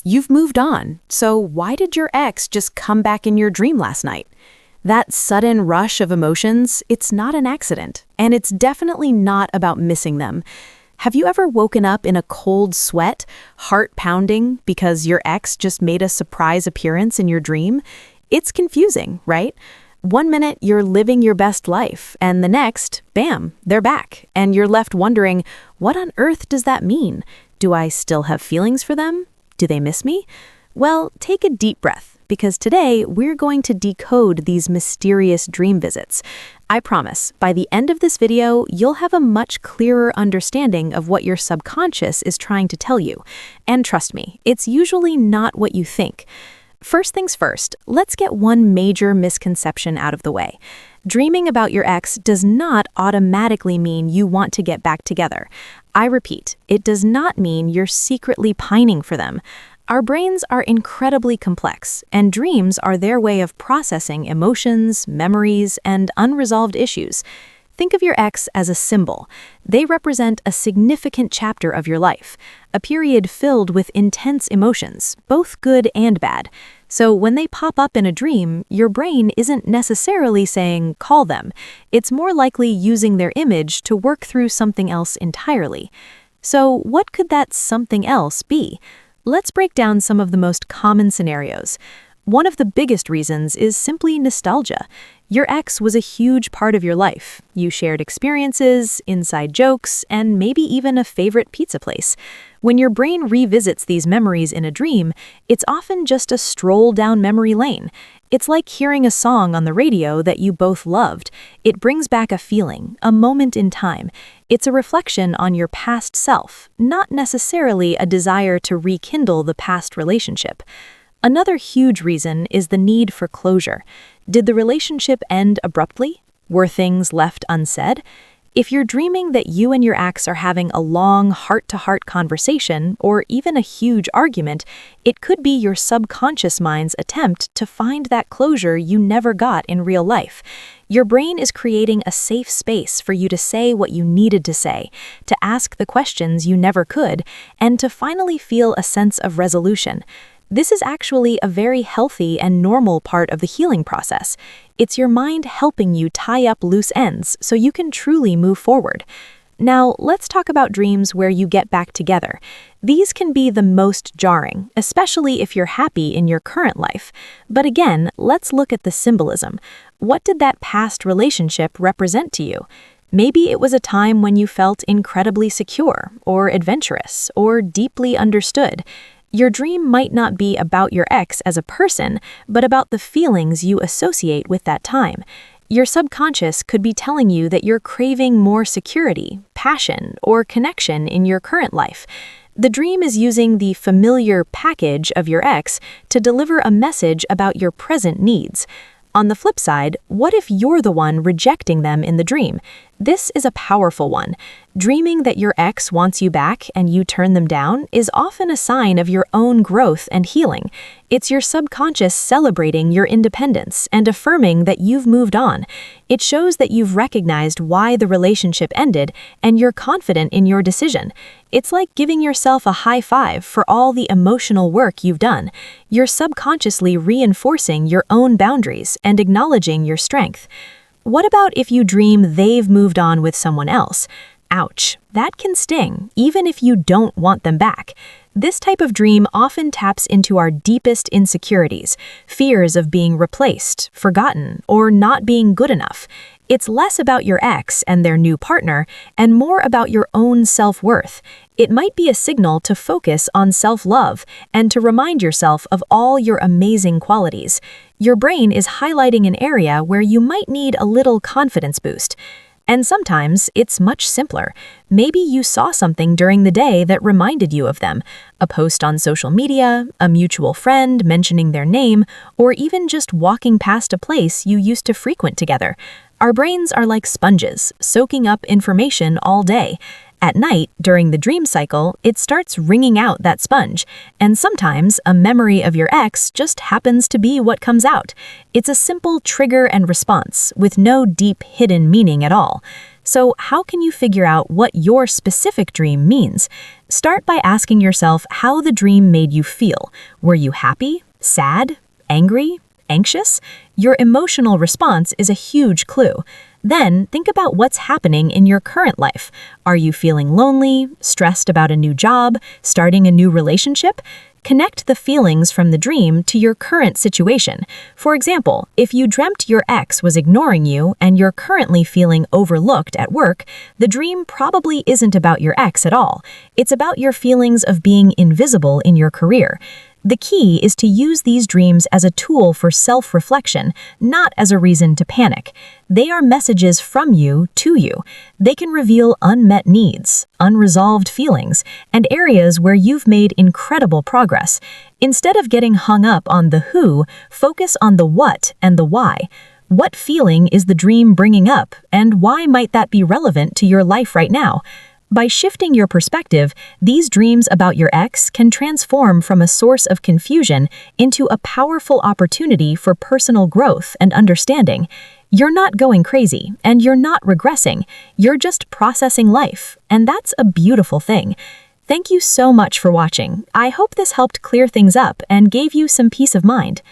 You've moved on, so why did your ex just come back in your dream last night? That sudden rush of emotions, it's not an accident, and it's definitely not about missing them. Have you ever woken up in a cold sweat, heart pounding, because your ex just made a surprise appearance in your dream? It's confusing, right? One minute you're living your best life, and the next, bam, they're back, and you're left wondering, what on earth does that mean? Do I still have feelings for them? Do they miss me? Well, take a deep breath, because today we're going to decode these mysterious dream visits. I promise, by the end of this video, you'll have a much clearer understanding of what your subconscious is trying to tell you. And trust me, it's usually not what you think. First things first, let's get one major misconception out of the way. Dreaming about your ex does not automatically mean you want to get back together. I repeat, it does not mean you're secretly pining for them. Our brains are incredibly complex, and dreams are their way of processing emotions, memories, and unresolved issues. Think of your ex as a symbol. They represent a significant chapter of your life, a period filled with intense emotions, both good and bad. So when they pop up in a dream, your brain isn't necessarily saying, call them. It's more likely using their image to work through something else entirely. So what could that something else be? Let's break down some of the most common scenarios. One of the biggest reasons is simply nostalgia. Your ex was a huge part of your life. You shared experiences, inside jokes, and maybe even a favorite pizza place. When your brain revisits these memories in a dream, it's often just a stroll down memory lane. It's like hearing a song on the radio that you both loved. It brings back a feeling, a moment in time. It's a reflection on your past self, not necessarily a desire to rekindle the past relationship. Another huge reason is the need for closure. Did the relationship end abruptly? Were things left unsaid? If you're dreaming that you and your ex are having a long heart-to-heart conversation or even a huge argument, it could be your subconscious mind's attempt to find that closure you never got in real life. Your brain is creating a safe space for you to say what you needed to say, to ask the questions you never could, and to finally feel a sense of resolution. This is actually a very healthy and normal part of the healing process. It's your mind helping you tie up loose ends so you can truly move forward. Now, let's talk about dreams where you get back together. These can be the most jarring, especially if you're happy in your current life. But again, let's look at the symbolism. What did that past relationship represent to you? Maybe it was a time when you felt incredibly secure, or adventurous, or deeply understood. Your dream might not be about your ex as a person, but about the feelings you associate with that time. Your subconscious could be telling you that you're craving more security, passion, or connection in your current life. The dream is using the familiar package of your ex to deliver a message about your present needs. On the flip side, what if you're the one rejecting them in the dream? This is a powerful one. Dreaming that your ex wants you back and you turn them down is often a sign of your own growth and healing. It's your subconscious celebrating your independence and affirming that you've moved on. It shows that you've recognized why the relationship ended and you're confident in your decision. It's like giving yourself a high five for all the emotional work you've done. You're subconsciously reinforcing your own boundaries and acknowledging your strength. What about if you dream they've moved on with someone else? Ouch, that can sting, even if you don't want them back. This type of dream often taps into our deepest insecurities, fears of being replaced, forgotten, or not being good enough. It's less about your ex and their new partner, and more about your own self-worth. It might be a signal to focus on self-love and to remind yourself of all your amazing qualities. Your brain is highlighting an area where you might need a little confidence boost. And sometimes it's much simpler. Maybe you saw something during the day that reminded you of them. A post on social media, a mutual friend mentioning their name, or even just walking past a place you used to frequent together. Our brains are like sponges, soaking up information all day. At night, during the dream cycle, it starts wringing out that sponge, and sometimes a memory of your ex just happens to be what comes out. It's a simple trigger and response, with no deep hidden meaning at all. So how can you figure out what your specific dream means? Start by asking yourself how the dream made you feel. Were you happy, sad, angry, anxious? Your emotional response is a huge clue. Then think about what's happening in your current life. Are you feeling lonely, stressed about a new job, starting a new relationship? Connect the feelings from the dream to your current situation. For example, if you dreamt your ex was ignoring you and you're currently feeling overlooked at work, the dream probably isn't about your ex at all. It's about your feelings of being invisible in your career. The key is to use these dreams as a tool for self-reflection, not as a reason to panic. They are messages from you to you. They can reveal unmet needs, unresolved feelings, and areas where you've made incredible progress. Instead of getting hung up on the who, focus on the what and the why. What feeling is the dream bringing up, and why might that be relevant to your life right now? By shifting your perspective, these dreams about your ex can transform from a source of confusion into a powerful opportunity for personal growth and understanding. You're not going crazy, and you're not regressing. You're just processing life, and that's a beautiful thing. Thank you so much for watching. I hope this helped clear things up and gave you some peace of mind.